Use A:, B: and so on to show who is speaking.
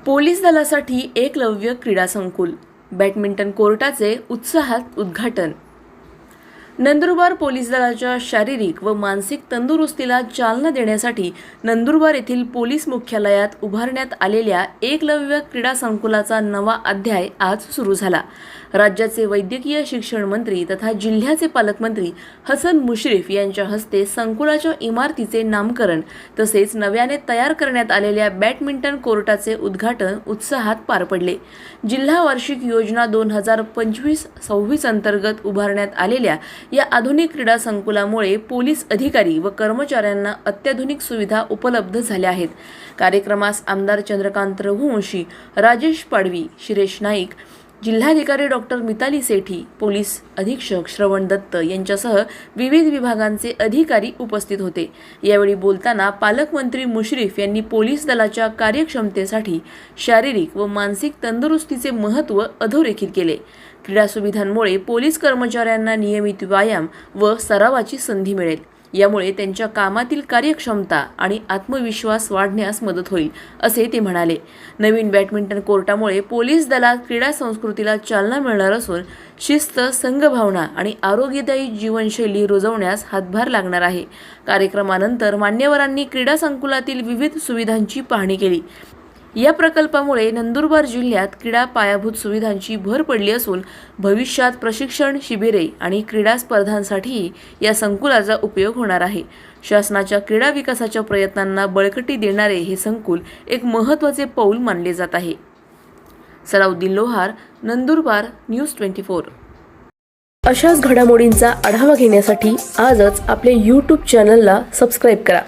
A: Police दलासाठी एकलव्य क्रीडा संकुल, बॅडमिंटन कोर्टाचे उत्साहात उद्घाटन। नंदुरबार पोलीस दलाच्या शारीरिक व मानसिक तंदुरुस्तीला चालना देण्यासाठी नंदुरबार येथील पोलीस मुख्यालयात उभारण्यात आलेल्या एकलव्य क्रीडा संकुलाचा नवा अध्याय आज सुरू झाला। राज्याचे वैद्यकीय शिक्षण मंत्री तथा जिल्ह्याचे पालकमंत्री हसन मुश्रीफ यांच्या हस्ते संकुलाच्या इमारतीचे नामकरण तसेच नव्याने तयार करण्यात आलेल्या बॅडमिंटन कोर्टाचे उद्घाटन उत्साहात पार पडले। जिल्हा वार्षिक योजना 2025-26 अंतर्गत उभारण्यात आलेल्या या आधुनिक क्रीडा संकुलामुळे पोलीस अधिकारी व कर्मचाऱ्यांना अत्याधुनिक सुविधा उपलब्ध झाल्या आहेत। कार्यक्रमास आमदार चंद्रकांत रघुवंशी, राजेश पाडवी, शिरीष नाईक, जिल्हाधिकारी डॉक्टर मिताली सेठी, पोलीस अधीक्षक श्रवण दत्त यांच्यासह विविध विभागांचे अधिकारी उपस्थित होते। यावेळी बोलताना पालकमंत्री मुश्रीफ यांनी पोलीस दलाच्या कार्यक्षमतेसाठी शारीरिक व मानसिक तंदुरुस्तीचे महत्त्व अधोरेखित केले। क्रीडा सुविधांमुळे पोलीस कर्मचाऱ्यांना नियमित व्यायाम व सरावाची संधी मिळेल। यामुळे त्यांच्या कामातील कार्यक्षमता आणि आत्मविश्वास वाढण्यास मदत होईल, असे ते म्हणाले। नवीन बॅडमिंटन कोर्टामुळे पोलीस दलात क्रीडा संस्कृतीला चालना मिळणार असून शिस्त, संघभावना आणि आरोग्यदायी जीवनशैली रुजवण्यास हातभार लागणार आहे। कार्यक्रमानंतर मान्यवरांनी क्रीडा संकुलातील विविध सुविधांची पाहणी केली। या प्रकल्पामुळे नंदुरबार जिल्ह्यात क्रीडा पायाभूत सुविधांची भर पडली असून भविष्यात प्रशिक्षण शिबिरे आणि क्रीडा स्पर्धांसाठी या संकुलाचा उपयोग होणार आहे। शासनाच्या क्रीडा विकासाच्या प्रयत्नांना बळकटी देणारे हे संकुल एक महत्त्वाचे पाऊल मानले जात आहे। सलाउद्दीन लोहार, नंदुरबार, न्यूज 24। अशाच घडामोडींचा आढावा घेण्यासाठी आजच आपल्या YouTube चॅनलला सबस्क्राईब करा।